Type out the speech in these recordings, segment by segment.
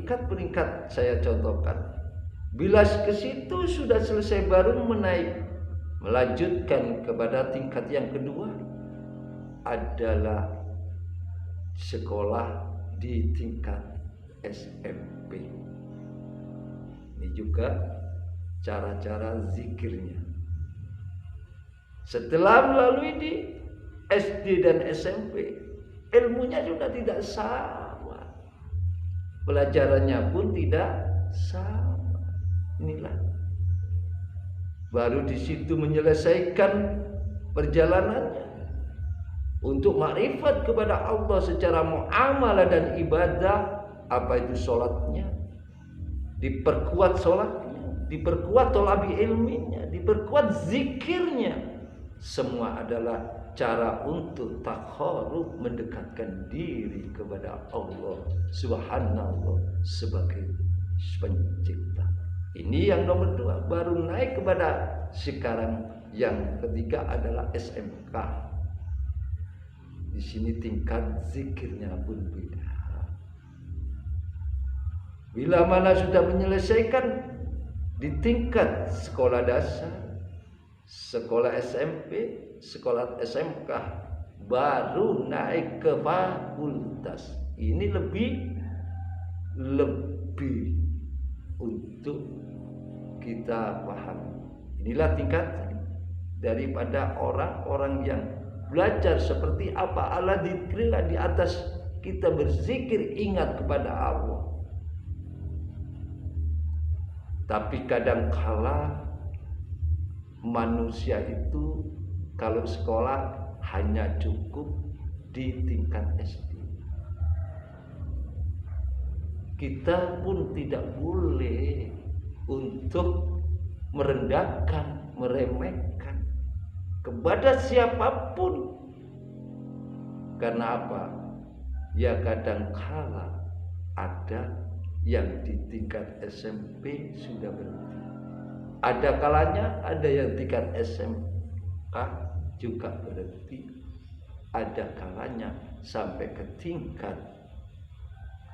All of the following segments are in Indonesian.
peringkat-peringkat saya contohkan. Bila ke situ sudah selesai baru melanjutkan kepada tingkat yang kedua adalah sekolah di tingkat SMP. Ini juga cara-cara zikirnya. Setelah melalui di SD dan SMP, ilmunya juga tidak sama, pelajarannya pun tidak sama. Inilah baru di situ menyelesaikan perjalanannya untuk makrifat kepada Allah secara muamalah dan ibadah. Apa itu sholatnya? Diperkuat sholatnya, diperkuat thalabi ilminya, diperkuat zikirnya. Semua adalah cara untuk takharub, mendekatkan diri kepada Allah Subhanahu sebagai pencipta. Ini yang nomor 2. Baru naik kepada sekarang yang ketiga adalah SMK. Di sini tingkat zikirnya pun beda. Bila mana sudah menyelesaikan di tingkat sekolah dasar, sekolah SMP, sekolah SMK, baru naik ke fakultas. Ini lebih untuk kita paham. Inilah tingkatan daripada orang-orang yang belajar seperti apa ala dzikrillah, di atas kita berzikir ingat kepada Allah. Tapi kadangkala manusia itu kalau sekolah hanya cukup di tingkat SD. Kita pun tidak boleh untuk merendahkan, meremehkan kepada siapapun. Karena apa? Ya kadangkala ada yang di tingkat SMP sudah berhenti. Ada kalanya ada yang tingkat SMK juga berhenti. Ada kalanya sampai ke tingkat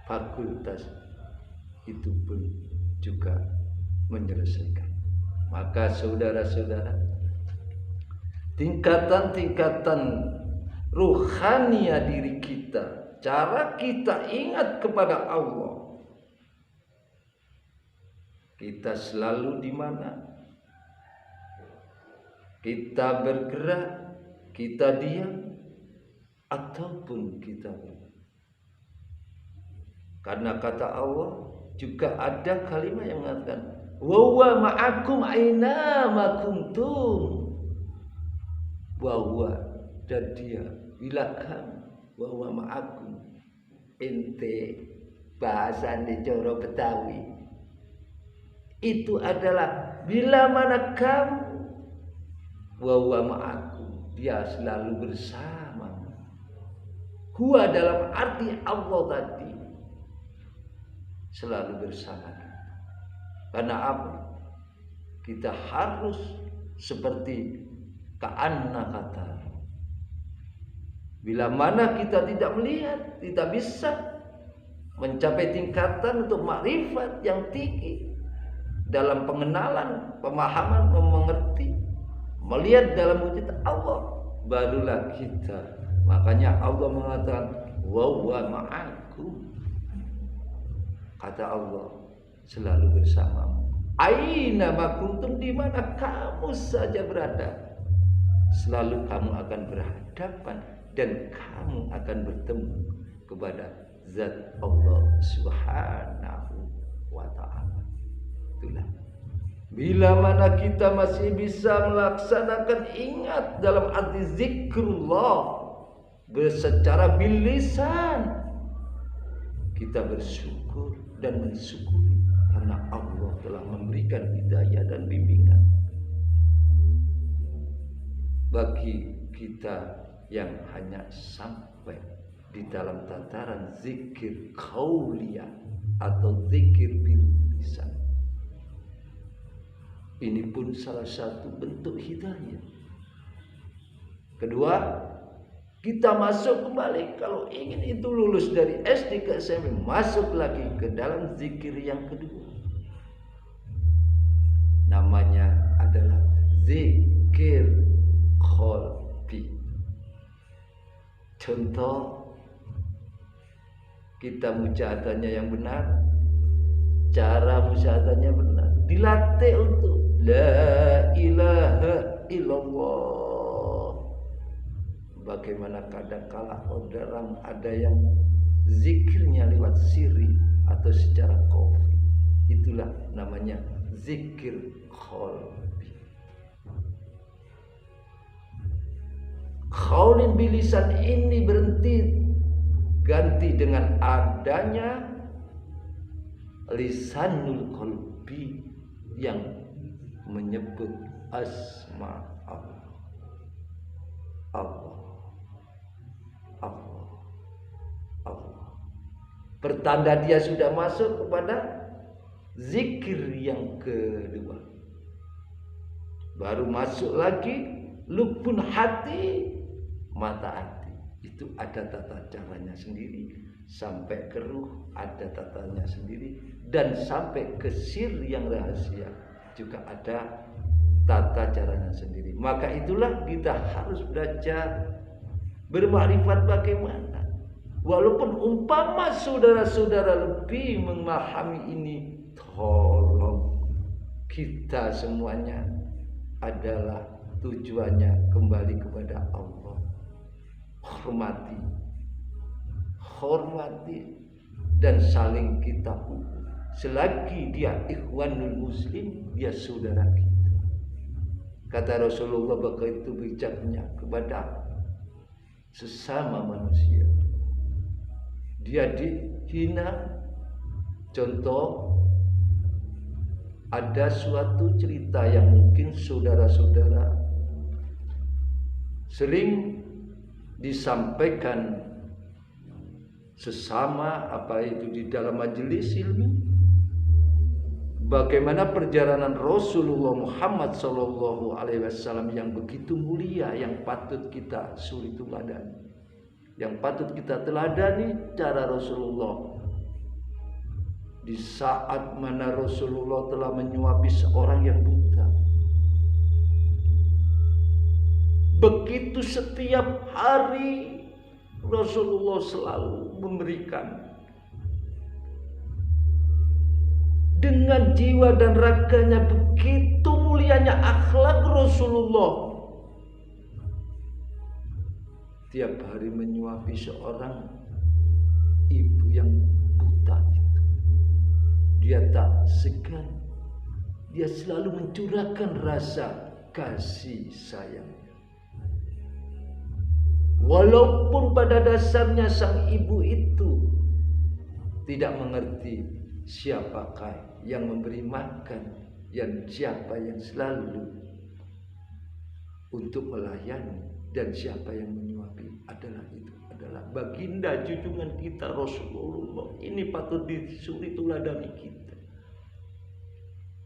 fakultas itu pun juga menyelesaikan. Maka saudara-saudara, tingkatan-tingkatan ruhania diri kita, cara kita ingat kepada Allah, kita selalu di mana? Kita bergerak, kita diam, ataupun kita bergerak. Karena kata Allah juga ada kalimat yang mengatakan wa huwa ma'akum aina ma kuntum. Wa dan dia bila kamu wa huwa ma'akum, ente bahasa di coro Betawi itu adalah bila mana kamu wa huwa ma'akum, dia selalu bersama. Huwa dalam arti Allah tadi selalu bersama kita. Karena apa? Kita harus seperti ka'anna kata. Bila mana kita tidak melihat, tidak bisa mencapai tingkatan untuk makrifat yang tinggi dalam pengenalan, pemahaman, mengerti, melihat dalam wujud Allah, barulah kita. Makanya Allah mengatakan wa huwa ma'akum. Kata Allah selalu bersamamu. Aina ma kuntum, di mana kamu saja berada, selalu kamu akan berhadapan dan kamu akan bertemu kepada zat Allah Subhanahu wa ta'ala. Itulah bila mana kita masih bisa melaksanakan ingat dalam arti zikrullah secara bilisan, kita bersyukur dan mensyukuri karena Allah telah memberikan hidayah dan bimbingan bagi kita yang hanya sampai di dalam tataran zikir qauliyah atau zikir bil lisan. Ini pun salah satu bentuk hidayah. Kedua, Kita masuk kembali, kalau ingin itu lulus dari SD ke SMP, masuk lagi ke dalam zikir yang kedua. Namanya adalah zikir qalbi. Contoh, kita musyahadatnya yang benar, cara musyahadatnya benar, dilatih untuk la ilaha illallah. Bagaimana kadang-kala orang ada yang zikirnya lewat siri atau secara khafi, itulah namanya zikir qalbi. Qaulin bilisan ini berhenti, ganti dengan adanya lisanul qalbi yang menyebut asma Allah. Allah, Allah, Allah. Pertanda dia sudah masuk kepada zikir yang kedua. Baru masuk lagi lubun hati, mata hati. Itu ada tata caranya sendiri. Sampai ke ruh ada tatanya sendiri. Dan sampai ke sir yang rahasia juga ada tata caranya sendiri. Maka itulah kita harus belajar bermakrifat bagaimana. Walaupun umpama saudara-saudara lebih memahami ini, tolong kita semuanya adalah tujuannya kembali kepada Allah. Hormati dan saling kita hukum. Selagi dia ikhwanul muslim, dia saudara kita. Kata Rasulullah begitu bijaknya kepada sesama manusia. Dia dihina. Contoh, ada suatu cerita yang mungkin saudara-saudara sering disampaikan sesama, apa itu di dalam majelis ilmu. Bagaimana perjalanan Rasulullah Muhammad SAW yang begitu mulia, yang patut kita suri teladani, yang patut kita teladani cara Rasulullah. Di saat mana Rasulullah telah menyuapi seorang yang buta, begitu setiap hari Rasulullah selalu memberikan dengan jiwa dan raganya. Begitu mulianya akhlak Rasulullah, tiap hari menyuapi seorang ibu yang buta itu. Dia tak segan, dia selalu mencurahkan rasa kasih sayang. Walaupun pada dasarnya sang ibu itu tidak mengerti siapakah yang memberi makan, dan siapa yang selalu untuk melayani, dan siapa yang menyuapi adalah baginda junjungan kita Rasulullah. Ini patut disuri teladani kita,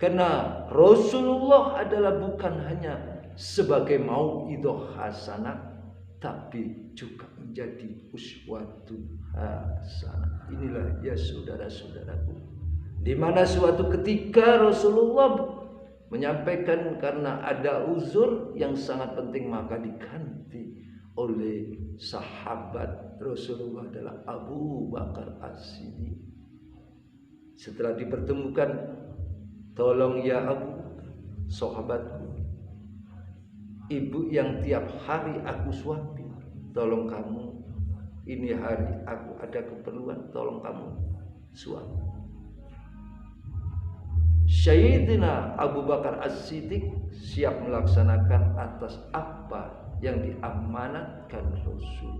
karena Rasulullah adalah bukan hanya sebagai mauidhah hasanah, tapi juga menjadi uswatun hasanah. Inilah ya saudara-saudaraku, di mana suatu ketika Rasulullah menyampaikan karena ada uzur yang sangat penting, maka diganti oleh sahabat Rasulullah adalah Abu Bakar As-Siddiq. Setelah dipertemukan, tolong ya Abu, sahabatku, ibu yang tiap hari aku suapi, tolong kamu, ini hari aku ada keperluan, tolong kamu suapi. Sayyidina Abu Bakar As-Siddiq siap melaksanakan atas apa yang diamanatkan Rasul.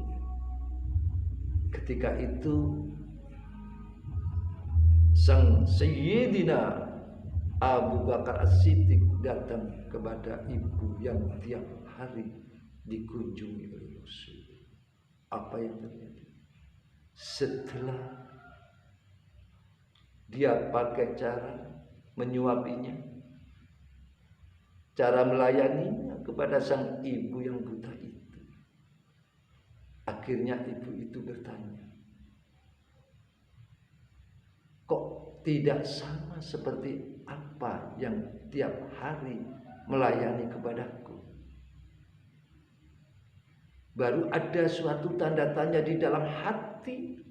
Ketika itu sang Sayyidina Abu Bakar As-Siddiq datang kepada ibu yang tiap hari dikunjungi oleh Rasul. Apa yang terjadi? Setelah dia pakai cara menyuapinya, cara melayaninya kepada sang ibu yang buta itu, Akhirnya ibu itu bertanya, kok tidak sama seperti apa yang tiap hari melayani kepadaku? Baru ada suatu tanda tanya di dalam hati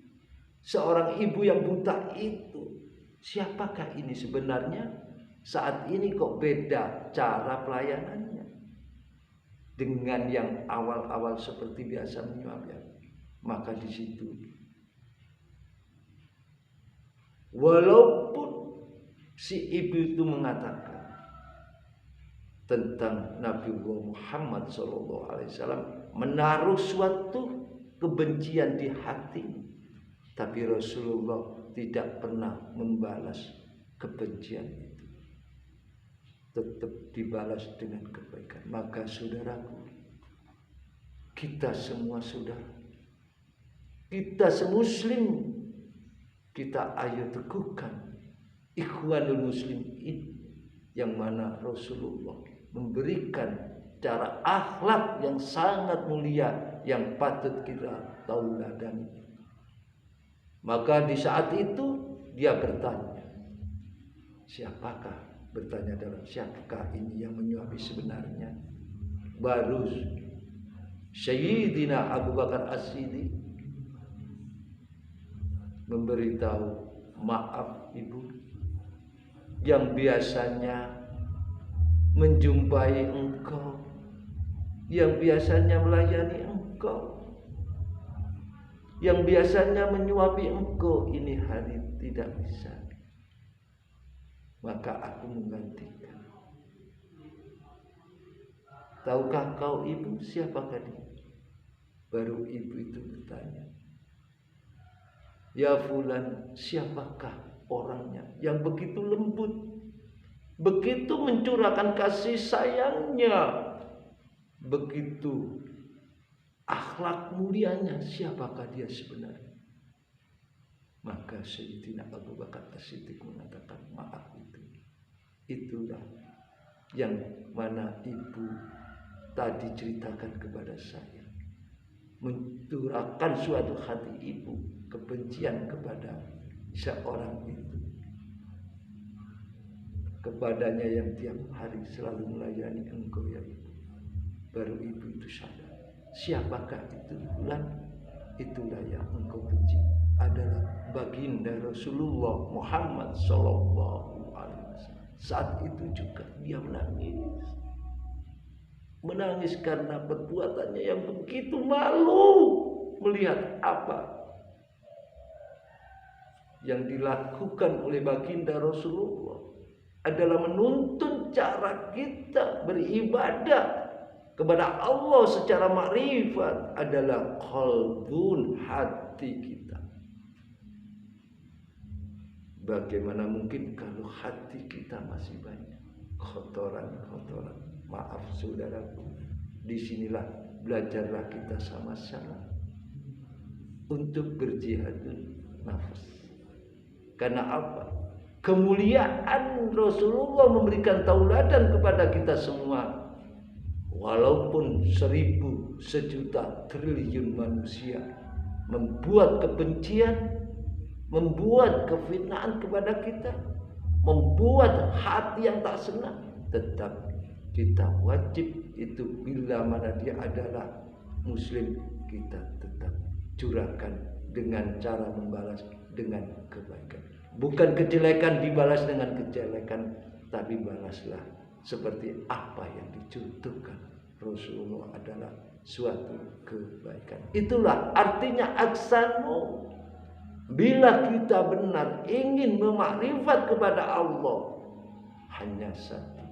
seorang ibu yang buta itu. Siapakah ini sebenarnya? Saat ini kok beda cara pelayanannya dengan yang awal-awal seperti biasa menyuapi. Maka di situ, walaupun si ibu itu mengatakan tentang Nabi Muhammad SAW menaruh suatu kebencian di hati, tapi Rasulullah tidak pernah membalas kebencian itu. Tetap dibalas dengan kebaikan. Maka saudaraku, kita semua saudara, kita semuslim, kita ayo teguhkan Ikhwanul Muslimin yang mana Rasulullah memberikan cara akhlak yang sangat mulia yang patut kita tauladani. Maka di saat itu dia bertanya, siapakah? Bertanya dalam siapakah ini yang menyuapi sebenarnya? Baru Sayyidina Abu Bakar As-Siddiq memberitahu, maaf ibu, yang biasanya menjumpai engkau, yang biasanya melayani engkau, yang biasanya menyuapi engkau, ini hari tidak bisa. Maka aku menggantikan. Tahukah kau ibu siapakah dia? Baru ibu itu bertanya, ya fulan, siapakah orangnya yang begitu lembut, begitu mencurahkan kasih sayangnya, begitu akhlak mulianya, siapakah dia sebenarnya? Maka Sayyidina Abu Bakar As-Siddiq mengatakan, maaf itulah yang mana ibu tadi ceritakan kepada saya, mencurahkan suatu hati ibu kebencian kepada seorang itu, kepadanya yang tiap hari selalu melayani engkau ya ibu. Baru ibu itu sadar, siapakah itu bulan? Itulah yang engkau benci adalah baginda Rasulullah Muhammad sallallahu alaihi wasallam. Saat itu juga dia menangis karena perbuatannya yang begitu malu melihat apa yang dilakukan oleh baginda Rasulullah adalah menuntun cara kita beribadah kepada Allah secara makrifat adalah qalbun, hati kita. Bagaimana mungkin kalau hati kita masih banyak kotoran-kotoran? Maaf saudaraku, disinilah belajarlah kita sama-sama untuk berjihadun nafas. Karena apa? Kemuliaan Rasulullah memberikan tauladan kepada kita semua. Walaupun 1000, sejuta, triliun manusia membuat kebencian, membuat kefitnaan kepada kita, membuat hati yang tak senang, tetap kita wajib itu bila mana dia adalah muslim, kita tetap curahkan dengan cara membalas dengan kebaikan. Bukan kejelekan dibalas dengan kejelekan, tapi balaslah seperti apa yang dicontohkan Rasulullah adalah suatu kebaikan. Itulah artinya aksanu. Bila kita benar ingin memakrifat kepada Allah, hanya satu,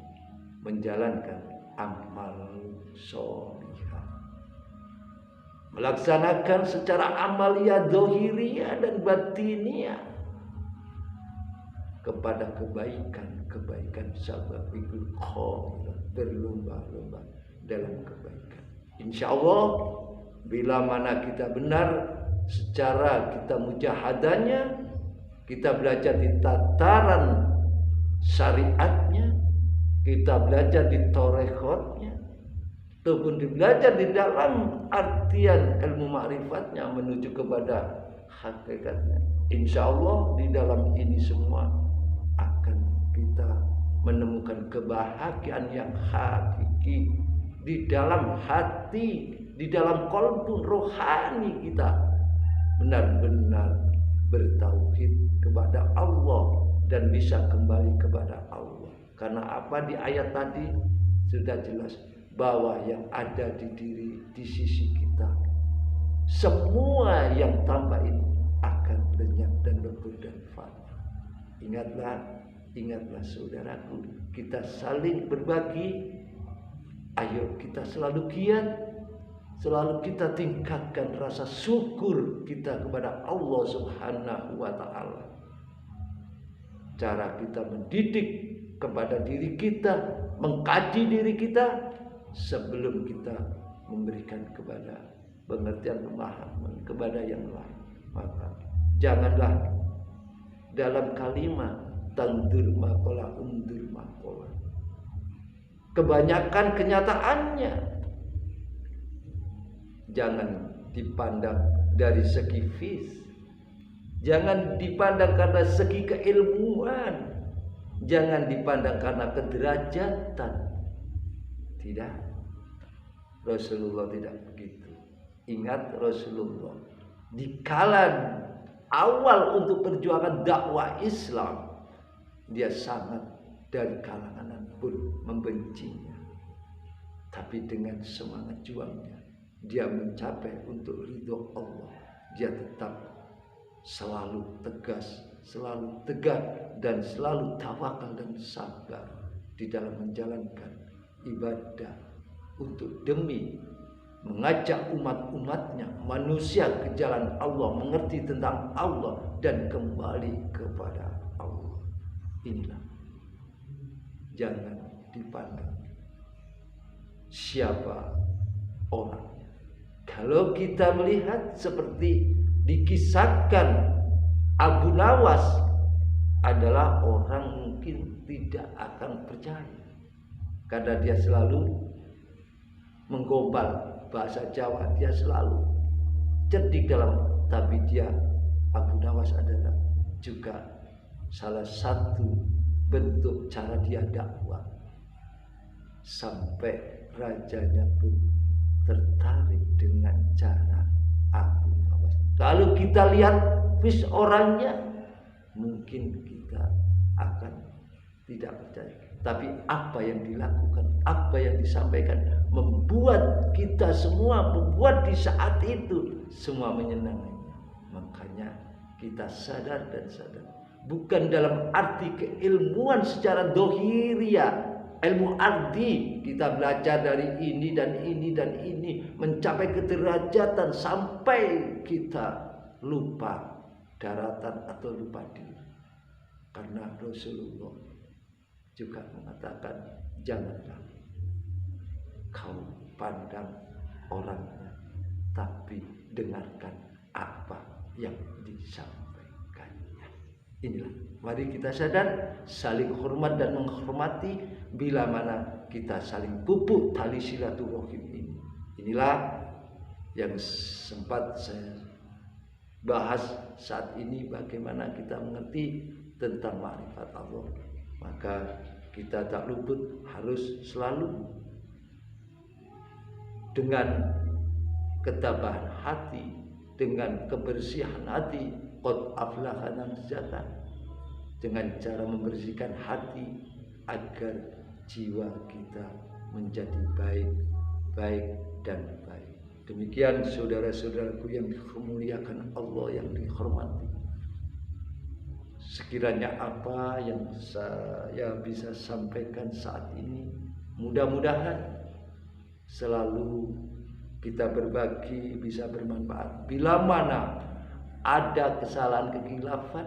menjalankan amal sholihah, melaksanakan secara amaliyah dohiriyah dan batiniyah kepada kebaikan sababikul khair, berlomba-lomba dalam kebaikan. Insya Allah bila mana kita benar secara kita mujahadanya, kita belajar di tataran syariatnya, kita belajar di torekotnya, ataupun belajar di dalam artian ilmu ma'rifatnya menuju kepada hakikatnya, insya Allah di dalam ini semua akan kita menemukan kebahagiaan yang hakiki di dalam hati, di dalam qalbu rohani kita benar-benar bertauhid kepada Allah dan bisa kembali kepada Allah. Karena apa, di ayat tadi sudah jelas bahwa yang ada di sisi kita, semua yang tanpa ini akan lenyap dan lebur dan fana. Ingatlah saudaraku, kita saling berbagi. Ayo kita selalu giat, selalu kita tingkatkan rasa syukur kita kepada Allah Subhanahu wa ta'ala. Cara kita mendidik kepada diri kita, mengkaji diri kita sebelum kita memberikan kepada pengertian pemahaman kepada yang lain. Maka janganlah dalam kalimat tandur makola undur makola, kebanyakan kenyataannya jangan dipandang dari segi jangan dipandang karena segi keilmuan, jangan dipandang karena kederajatan. Tidak, Rasulullah tidak begitu. Ingat, Rasulullah di kala awal untuk perjuangan dakwah Islam, dia sangat dari kalangan pun membencinya, tapi dengan semangat juangnya dia mencapai untuk ridho Allah. Dia tetap selalu tegas, selalu tegak, dan selalu tawakal dan sabar di dalam menjalankan ibadah untuk demi mengajak umat-umatnya, manusia ke jalan Allah, mengerti tentang Allah dan kembali kepada Allah. Inilah, jangan dipandang siapa orangnya. Kalau kita melihat seperti dikisahkan, Abu Nawas adalah orang mungkin tidak akan percaya karena dia selalu menggombal bahasa Jawa, dia selalu cerdik dalam, tapi dia, Abu Nawas adalah juga salah satu bentuk cara dia dakwah, sampai rajanya pun tertarik dengan cara Abu Nawas. Kalau kita lihat orangnya, mungkin kita akan tidak percaya. Tapi apa yang dilakukan, apa yang disampaikan, membuat kita semua, membuat di saat itu semua menyenanginya. Makanya kita sadar dan sadar, bukan dalam arti keilmuan secara dohiriyah, ilmu arti kita belajar dari ini dan ini dan ini, mencapai kederajatan sampai kita lupa daratan atau lupa diri. Karena Rasulullah juga mengatakan, janganlah kau pandang orangnya, tapi dengarkan apa yang disampaikannya. Inilah, mari kita sadar, saling hormat dan menghormati bila mana kita saling pupuk tali silaturahim ini. Inilah yang sempat saya bahas saat ini, bagaimana kita mengerti tentang ma'rifat Allah. Maka kita tak luput harus selalu dengan ketabahan hati, dengan kebersihan hati, qad aflaha man zakka, dengan cara membersihkan hati agar jiwa kita menjadi baik dan baik. Demikian saudara-saudaraku yang dimuliakan Allah, yang dihormati. Sekiranya apa yang saya bisa sampaikan saat ini, mudah-mudahan selalu kita berbagi bisa bermanfaat. Bila mana ada kesalahan, kekhilafan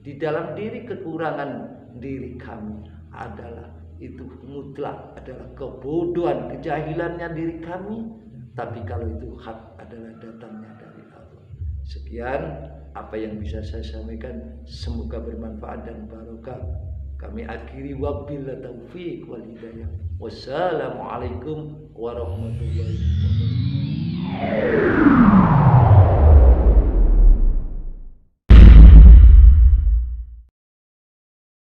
di dalam diri, kekurangan diri kami adalah itu mutlak adalah kebodohan, kejahilannya diri kami. Tapi kalau itu hak adalah datangnya dari Allah. Sekian apa yang bisa saya sampaikan, semoga bermanfaat dan barokah. Kami akhiri wabillahi taufiq wal hidayah. Wassalamualaikum warahmatullahi wabarakatuh.